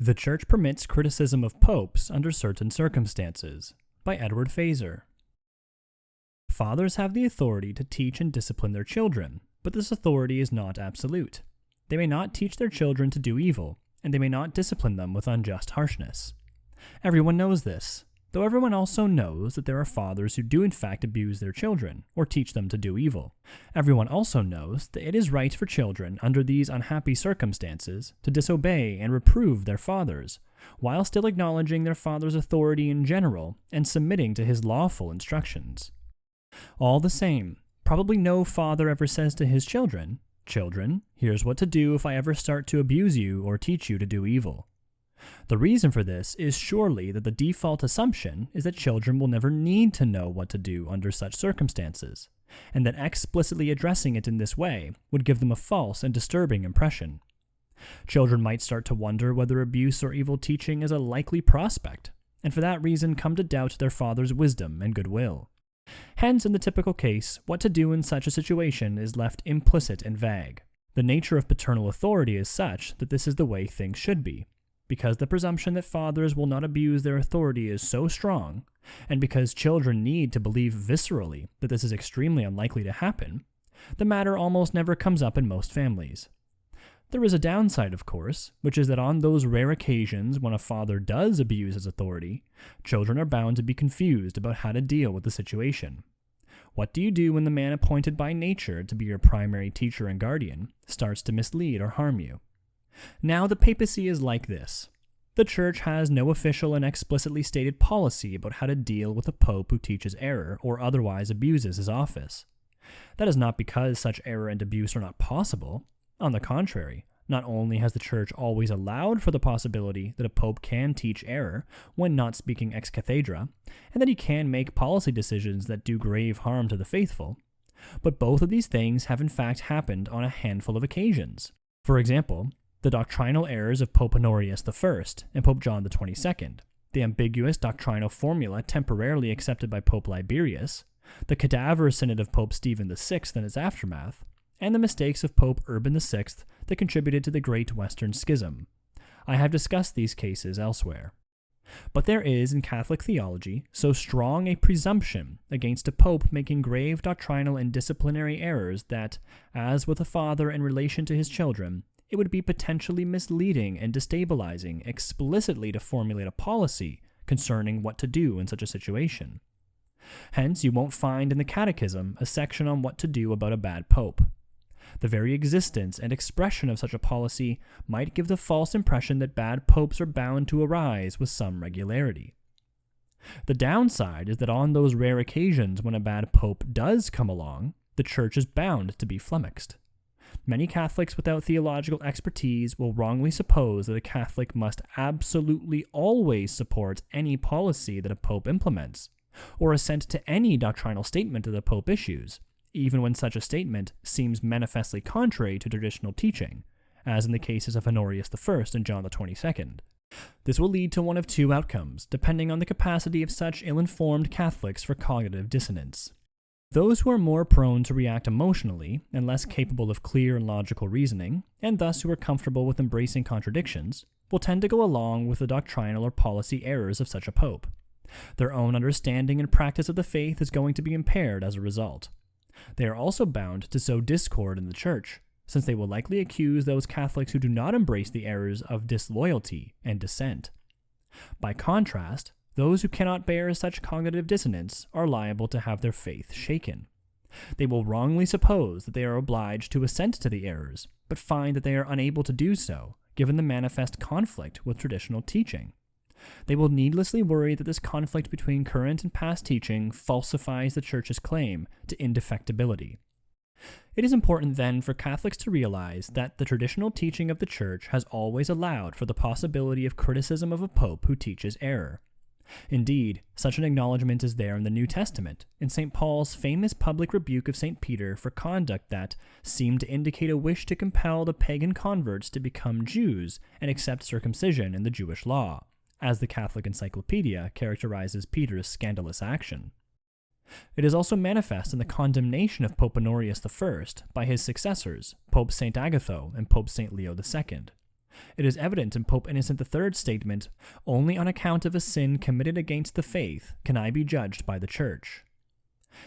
The Church Permits Criticism of Popes Under Certain Circumstances, by Edward Feser. Fathers have the authority to teach and discipline their children, but this authority is not absolute. They may not teach their children to do evil, and they may not discipline them with unjust harshness. Everyone knows this, though everyone also knows that there are fathers who do in fact abuse their children, or teach them to do evil. Everyone also knows that it is right for children under these unhappy circumstances to disobey and reprove their fathers, while still acknowledging their father's authority in general and submitting to his lawful instructions. All the same, probably no father ever says to his children, "Children, here's what to do if I ever start to abuse you or teach you to do evil." The reason for this is surely that the default assumption is that children will never need to know what to do under such circumstances, and that explicitly addressing it in this way would give them a false and disturbing impression. Children might start to wonder whether abuse or evil teaching is a likely prospect, and for that reason come to doubt their father's wisdom and goodwill. Hence, in the typical case, what to do in such a situation is left implicit and vague. The nature of paternal authority is such that this is the way things should be. Because the presumption that fathers will not abuse their authority is so strong, and because children need to believe viscerally that this is extremely unlikely to happen, the matter almost never comes up in most families. There is a downside, of course, which is that on those rare occasions when a father does abuse his authority, children are bound to be confused about how to deal with the situation. What do you do when the man appointed by nature to be your primary teacher and guardian starts to mislead or harm you? Now, the papacy is like this. The Church has no official and explicitly stated policy about how to deal with a pope who teaches error or otherwise abuses his office. That is not because such error and abuse are not possible. On the contrary, not only has the Church always allowed for the possibility that a pope can teach error when not speaking ex cathedra, and that he can make policy decisions that do grave harm to the faithful, but both of these things have in fact happened on a handful of occasions. For example, the doctrinal errors of Pope Honorius I and Pope John XXII, the ambiguous doctrinal formula temporarily accepted by Pope Liberius, the cadaver synod of Pope Stephen VI and its aftermath, and the mistakes of Pope Urban VI that contributed to the Great Western Schism. I have discussed these cases elsewhere. But there is in Catholic theology so strong a presumption against a pope making grave doctrinal and disciplinary errors that, as with a father in relation to his children, it would be potentially misleading and destabilizing explicitly to formulate a policy concerning what to do in such a situation. Hence, you won't find in the Catechism a section on what to do about a bad pope. The very existence and expression of such a policy might give the false impression that bad popes are bound to arise with some regularity. The downside is that on those rare occasions when a bad pope does come along, the Church is bound to be flummoxed. Many Catholics without theological expertise will wrongly suppose that a Catholic must absolutely always support any policy that a pope implements, or assent to any doctrinal statement that the pope issues, even when such a statement seems manifestly contrary to traditional teaching, as in the cases of Honorius I and John XXII. This will lead to one of two outcomes, depending on the capacity of such ill-informed Catholics for cognitive dissonance. Those who are more prone to react emotionally and less capable of clear and logical reasoning, and thus who are comfortable with embracing contradictions, will tend to go along with the doctrinal or policy errors of such a pope. Their own understanding and practice of the faith is going to be impaired as a result. They are also bound to sow discord in the Church, since they will likely accuse those Catholics who do not embrace the errors of disloyalty and dissent. By contrast, those who cannot bear such cognitive dissonance are liable to have their faith shaken. They will wrongly suppose that they are obliged to assent to the errors, but find that they are unable to do so, given the manifest conflict with traditional teaching. They will needlessly worry that this conflict between current and past teaching falsifies the Church's claim to indefectibility. It is important then for Catholics to realize that the traditional teaching of the Church has always allowed for the possibility of criticism of a pope who teaches error. Indeed, such an acknowledgement is there in the New Testament, in St. Paul's famous public rebuke of St. Peter for conduct that seemed to indicate a wish to compel the pagan converts to become Jews and accept circumcision in the Jewish law, as the Catholic Encyclopedia characterizes Peter's scandalous action. It is also manifest in the condemnation of Pope Honorius I by his successors, Pope St. Agatho and Pope St. Leo II. It is evident in Pope Innocent III's statement, "Only on account of a sin committed against the faith can I be judged by the Church."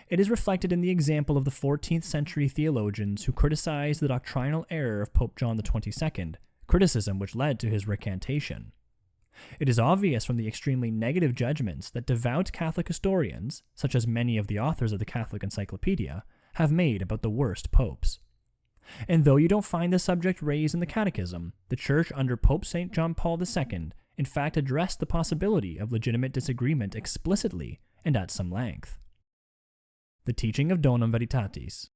It is reflected in the example of the 14th century theologians who criticized the doctrinal error of Pope John XXII, criticism which led to his recantation. It is obvious from the extremely negative judgments that devout Catholic historians, such as many of the authors of the Catholic Encyclopedia, have made about the worst popes. And though you don't find the subject raised in the Catechism, the Church under Pope St. John Paul II in fact addressed the possibility of legitimate disagreement explicitly and at some length. The teaching of Donum Veritatis.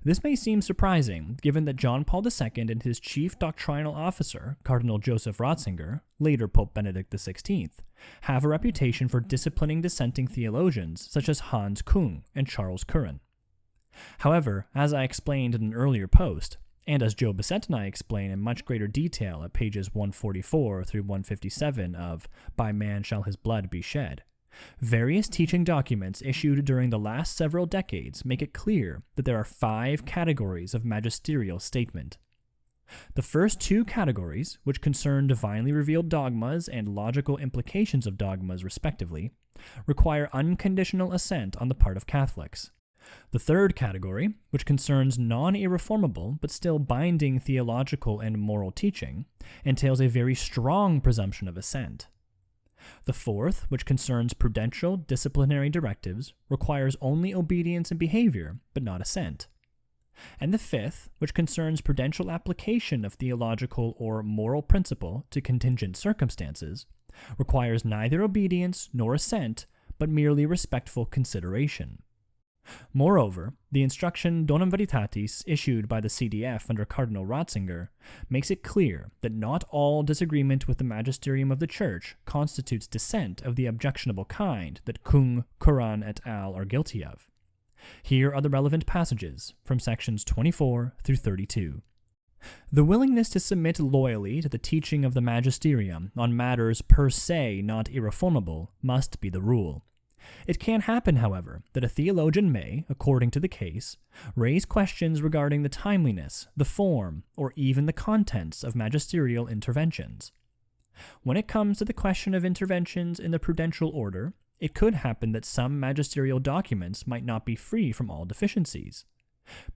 This may seem surprising, given that John Paul II and his chief doctrinal officer, Cardinal Joseph Ratzinger, later Pope Benedict XVI, have a reputation for disciplining dissenting theologians such as Hans Küng and Charles Curran. However, as I explained in an earlier post, and as Joe Bissett and I explain in much greater detail at pages 144 through 157 of By Man Shall His Blood Be Shed, various teaching documents issued during the last several decades make it clear that there are 5 categories of magisterial statement. The first 2 categories, which concern divinely revealed dogmas and logical implications of dogmas respectively, require unconditional assent on the part of Catholics. The third category, which concerns non-irreformable but still binding theological and moral teaching, entails a very strong presumption of assent. The fourth, which concerns prudential, disciplinary directives, requires only obedience and behavior, but not assent. And the fifth, which concerns prudential application of theological or moral principle to contingent circumstances, requires neither obedience nor assent, but merely respectful consideration. Moreover, the instruction Donum Veritatis issued by the CDF under Cardinal Ratzinger makes it clear that not all disagreement with the magisterium of the Church constitutes dissent of the objectionable kind that Küng, Curran et al. Are guilty of. Here are the relevant passages from sections 24 through 32. The willingness to submit loyally to the teaching of the magisterium on matters per se not irreformable must be the rule. It can happen, however, that a theologian may, according to the case, raise questions regarding the timeliness, the form, or even the contents of magisterial interventions. When it comes to the question of interventions in the prudential order, it could happen that some magisterial documents might not be free from all deficiencies.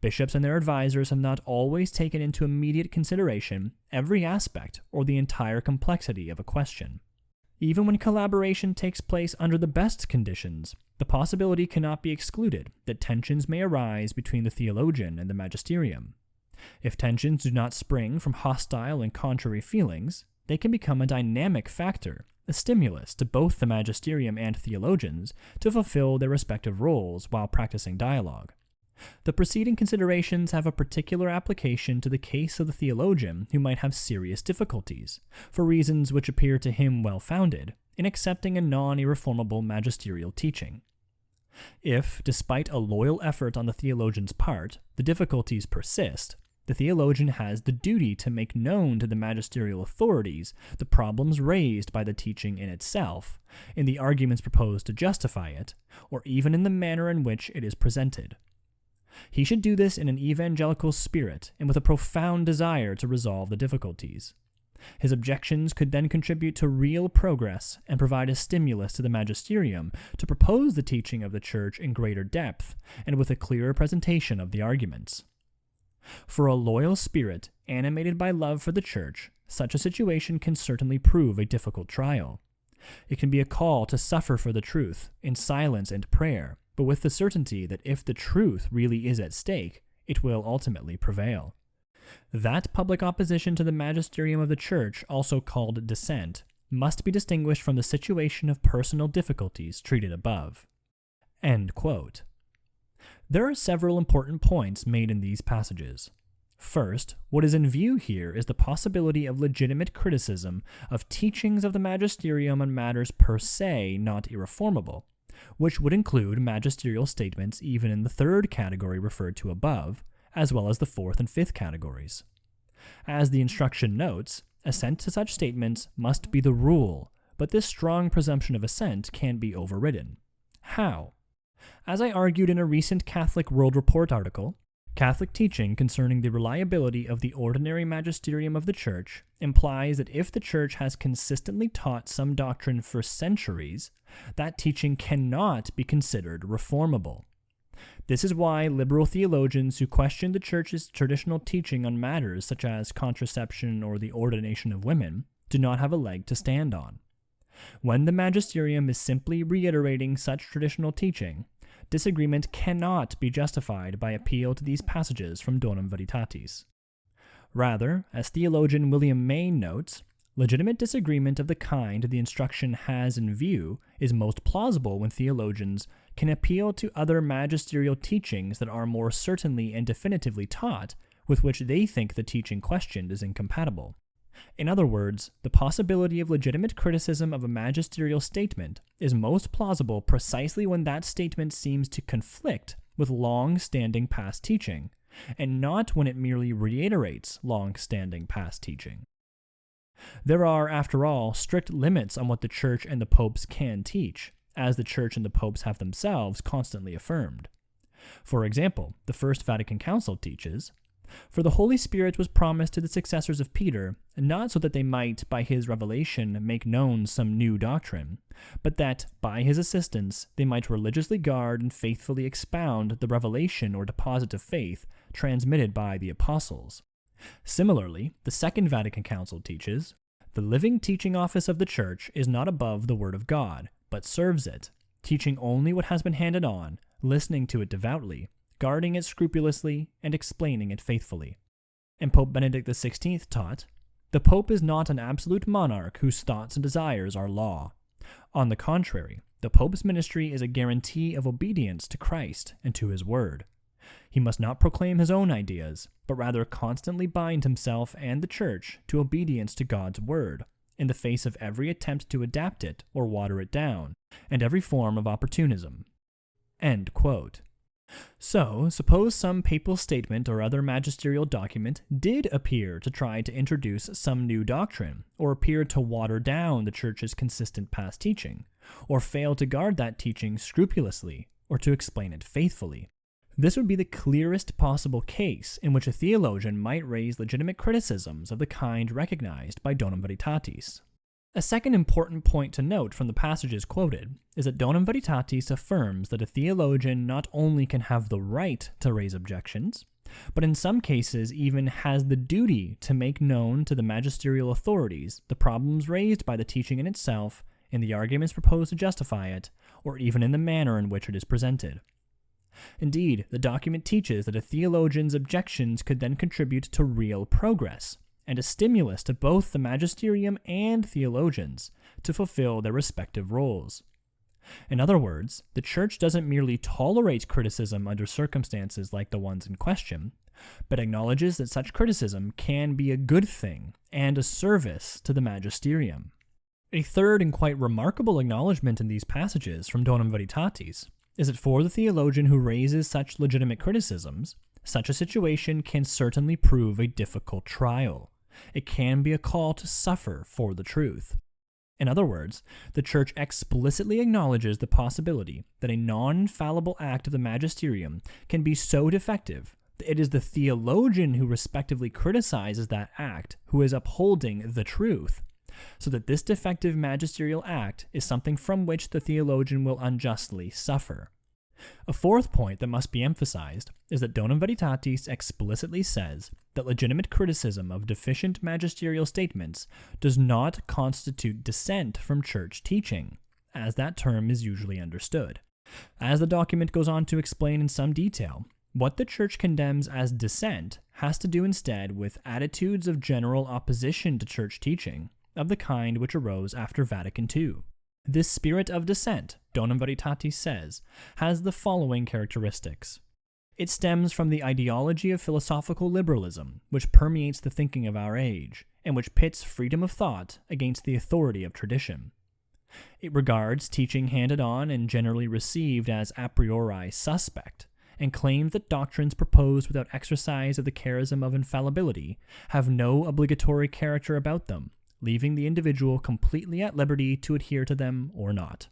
Bishops and their advisors have not always taken into immediate consideration every aspect or the entire complexity of a question. Even when collaboration takes place under the best conditions, the possibility cannot be excluded that tensions may arise between the theologian and the magisterium. If tensions do not spring from hostile and contrary feelings, they can become a dynamic factor, a stimulus to both the magisterium and theologians to fulfill their respective roles while practicing dialogue. The preceding considerations have a particular application to the case of the theologian who might have serious difficulties, for reasons which appear to him well-founded, in accepting a non-irreformable magisterial teaching. If, despite a loyal effort on the theologian's part, the difficulties persist, the theologian has the duty to make known to the magisterial authorities the problems raised by the teaching in itself, in the arguments proposed to justify it, or even in the manner in which it is presented. He should do this in an evangelical spirit and with a profound desire to resolve the difficulties. His objections could then contribute to real progress and provide a stimulus to the magisterium to propose the teaching of the Church in greater depth and with a clearer presentation of the arguments. For a loyal spirit, animated by love for the Church, such a situation can certainly prove a difficult trial. It can be a call to suffer for the truth, in silence and prayer, but with the certainty that if the truth really is at stake, it will ultimately prevail. That public opposition to the magisterium of the Church, also called dissent, must be distinguished from the situation of personal difficulties treated above. End quote. There are several important points made in these passages. First, what is in view here is the possibility of legitimate criticism of teachings of the magisterium on matters per se not irreformable, which would include magisterial statements even in the third category referred to above, as well as the fourth and fifth categories. As the instruction notes, assent to such statements must be the rule, but this strong presumption of assent can be overridden. How? As I argued in a recent Catholic World Report article, Catholic teaching concerning the reliability of the ordinary magisterium of the Church implies that if the Church has consistently taught some doctrine for centuries, that teaching cannot be considered reformable. This is why liberal theologians who question the Church's traditional teaching on matters such as contraception or the ordination of women do not have a leg to stand on. When the magisterium is simply reiterating such traditional teaching, disagreement cannot be justified by appeal to these passages from Donum Veritatis. Rather, as theologian William Maine notes, legitimate disagreement of the kind the instruction has in view is most plausible when theologians can appeal to other magisterial teachings that are more certainly and definitively taught with which they think the teaching questioned is incompatible. In other words, the possibility of legitimate criticism of a magisterial statement is most plausible precisely when that statement seems to conflict with long-standing past teaching, and not when it merely reiterates long-standing past teaching. There are, after all, strict limits on what the Church and the popes can teach, as the Church and the popes have themselves constantly affirmed. For example, the First Vatican Council teaches, "For the Holy Spirit was promised to the successors of Peter, not so that they might, by his revelation, make known some new doctrine, but that, by his assistance, they might religiously guard and faithfully expound the revelation or deposit of faith transmitted by the apostles." Similarly, the Second Vatican Council teaches, "The living teaching office of the Church is not above the Word of God, but serves it, teaching only what has been handed on, listening to it devoutly, guarding it scrupulously, and explaining it faithfully." And Pope Benedict XVI taught, "The Pope is not an absolute monarch whose thoughts and desires are law. On the contrary, the Pope's ministry is a guarantee of obedience to Christ and to his word. He must not proclaim his own ideas, but rather constantly bind himself and the Church to obedience to God's word, in the face of every attempt to adapt it or water it down, and every form of opportunism." End quote. So, suppose some papal statement or other magisterial document did appear to try to introduce some new doctrine, or appeared to water down the Church's consistent past teaching, or fail to guard that teaching scrupulously, or to explain it faithfully. This would be the clearest possible case in which a theologian might raise legitimate criticisms of the kind recognized by Donum Veritatis. A second important point to note from the passages quoted is that Donum Veritatis affirms that a theologian not only can have the right to raise objections, but in some cases even has the duty to make known to the magisterial authorities the problems raised by the teaching in itself, in the arguments proposed to justify it, or even in the manner in which it is presented. Indeed, the document teaches that a theologian's objections could then contribute to real progress, and a stimulus to both the magisterium and theologians to fulfill their respective roles. In other words, the Church doesn't merely tolerate criticism under circumstances like the ones in question, but acknowledges that such criticism can be a good thing and a service to the magisterium. A third and quite remarkable acknowledgement in these passages from Donum Veritatis is that for the theologian who raises such legitimate criticisms, such a situation can certainly prove a difficult trial. It can be a call to suffer for the truth. In other words, the Church explicitly acknowledges the possibility that a non-infallible act of the magisterium can be so defective that it is the theologian who respectively criticizes that act who is upholding the truth, so that this defective magisterial act is something from which the theologian will unjustly suffer. A fourth point that must be emphasized is that Donum Veritatis explicitly says that legitimate criticism of deficient magisterial statements does not constitute dissent from church teaching, as that term is usually understood. As the document goes on to explain in some detail, what the Church condemns as dissent has to do instead with attitudes of general opposition to church teaching, of the kind which arose after Vatican II. This spirit of dissent, Donum Veritatis says, has the following characteristics. It stems from the ideology of philosophical liberalism, which permeates the thinking of our age, and which pits freedom of thought against the authority of tradition. It regards teaching handed on and generally received as a priori suspect, and claims that doctrines proposed without exercise of the charism of infallibility have no obligatory character about them, leaving the individual completely at liberty to adhere to them or not.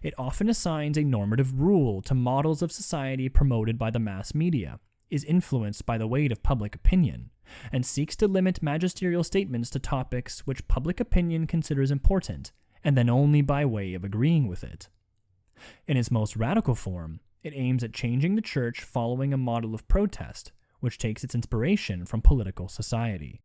It often assigns a normative rule to models of society promoted by the mass media, is influenced by the weight of public opinion, and seeks to limit magisterial statements to topics which public opinion considers important, and then only by way of agreeing with it. In its most radical form, it aims at changing the Church following a model of protest, which takes its inspiration from political society.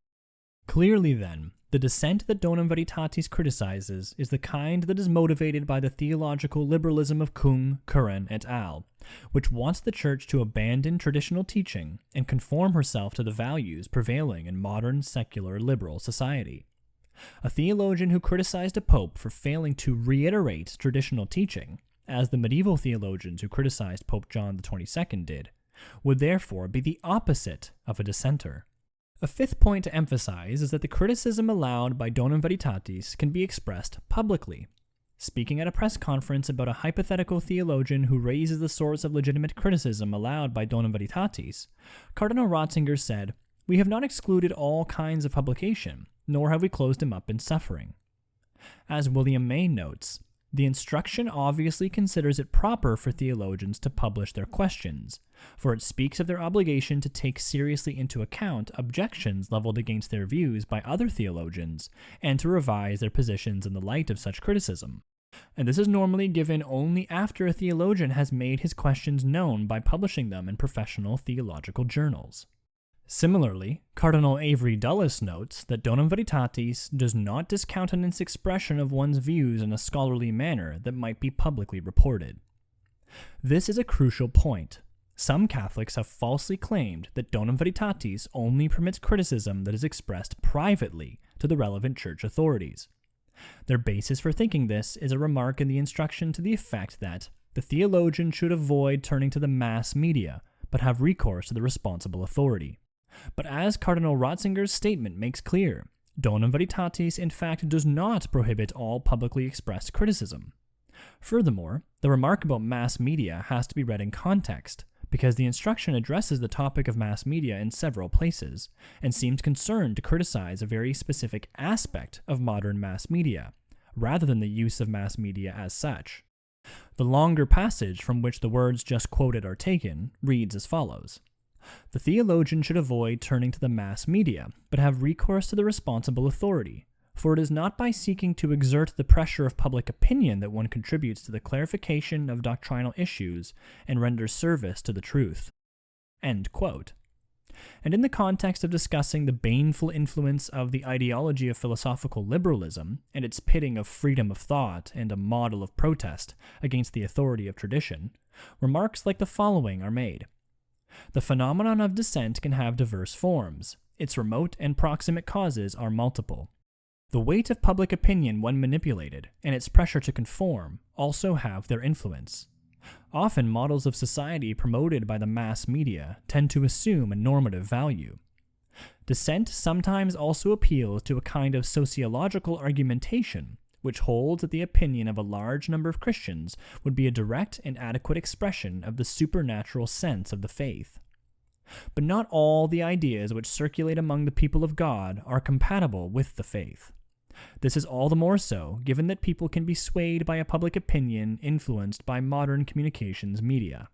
Clearly, then, the dissent that Donum Veritatis criticizes is the kind that is motivated by the theological liberalism of Kung, Curran, et al., which wants the Church to abandon traditional teaching and conform herself to the values prevailing in modern secular liberal society. A theologian who criticized a pope for failing to reiterate traditional teaching, as the medieval theologians who criticized Pope John XXII did, would therefore be the opposite of a dissenter. A fifth point to emphasize is that the criticism allowed by Donum Veritatis can be expressed publicly. Speaking at a press conference about a hypothetical theologian who raises the sorts of legitimate criticism allowed by Donum Veritatis, Cardinal Ratzinger said, "We have not excluded all kinds of publication, nor have we closed him up in suffering." As William May notes, the instruction obviously considers it proper for theologians to publish their questions, for it speaks of their obligation to take seriously into account objections leveled against their views by other theologians, and to revise their positions in the light of such criticism. And this is normally given only after a theologian has made his questions known by publishing them in professional theological journals. Similarly, Cardinal Avery Dulles notes that Donum Veritatis does not discountenance expression of one's views in a scholarly manner that might be publicly reported. This is a crucial point. Some Catholics have falsely claimed that Donum Veritatis only permits criticism that is expressed privately to the relevant church authorities. Their basis for thinking this is a remark in the instruction to the effect that the theologian should avoid turning to the mass media, but have recourse to the responsible authority. But as Cardinal Ratzinger's statement makes clear, Donum Veritatis in fact does not prohibit all publicly expressed criticism. Furthermore, the remark about mass media has to be read in context, because the instruction addresses the topic of mass media in several places, and seemed concerned to criticize a very specific aspect of modern mass media, rather than the use of mass media as such. The longer passage from which the words just quoted are taken reads as follows. The theologian should avoid turning to the mass media, but have recourse to the responsible authority, for it is not by seeking to exert the pressure of public opinion that one contributes to the clarification of doctrinal issues and renders service to the truth." End quote. And in the context of discussing the baneful influence of the ideology of philosophical liberalism and its pitting of freedom of thought and a model of protest against the authority of tradition, remarks like the following are made. The phenomenon of dissent can have diverse forms. Its remote and proximate causes are multiple. The weight of public opinion when manipulated, and its pressure to conform, also have their influence. Often models of society promoted by the mass media tend to assume a normative value. Dissent sometimes also appeals to a kind of sociological argumentation, which holds that the opinion of a large number of Christians would be a direct and adequate expression of the supernatural sense of the faith. But not all the ideas which circulate among the people of God are compatible with the faith. This is all the more so, given that people can be swayed by a public opinion influenced by modern communications media.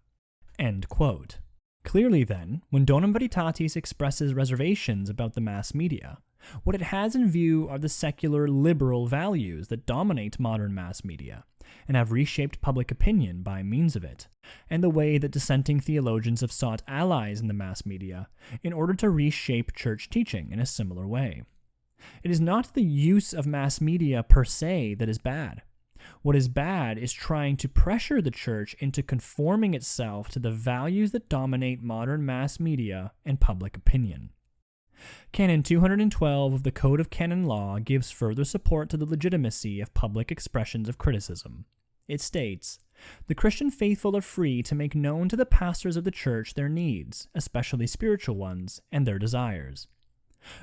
End quote. Clearly then, when Donum Veritatis expresses reservations about the mass media, what it has in view are the secular liberal values that dominate modern mass media, and have reshaped public opinion by means of it, and the way that dissenting theologians have sought allies in the mass media in order to reshape church teaching in a similar way. It is not the use of mass media per se that is bad. What is bad is trying to pressure the church into conforming itself to the values that dominate modern mass media and public opinion. Canon 212 of the Code of Canon Law gives further support to the legitimacy of public expressions of criticism. It states, "The Christian faithful are free to make known to the pastors of the church their needs, especially spiritual ones, and their desires.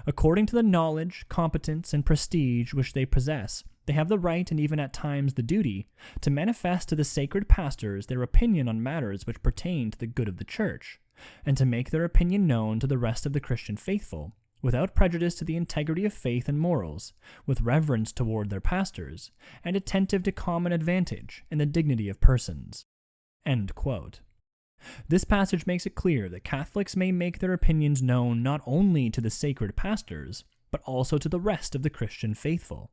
According to the knowledge, competence, and prestige which they possess, they have the right and even at times the duty to manifest to the sacred pastors their opinion on matters which pertain to the good of the church, and to make their opinion known to the rest of the Christian faithful, without prejudice to the integrity of faith and morals, with reverence toward their pastors, and attentive to common advantage and the dignity of persons." End quote. This passage makes it clear that Catholics may make their opinions known not only to the sacred pastors, but also to the rest of the Christian faithful.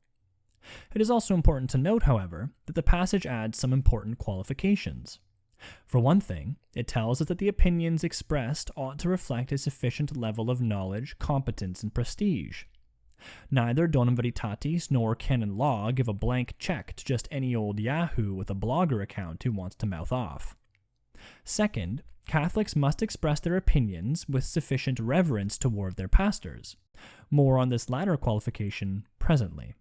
It is also important to note, however, that the passage adds some important qualifications. For one thing, it tells us that the opinions expressed ought to reflect a sufficient level of knowledge, competence, and prestige. Neither Donum Veritatis nor canon law give a blank check to just any old yahoo with a blogger account who wants to mouth off. Second, Catholics must express their opinions with sufficient reverence toward their pastors. More on this latter qualification presently.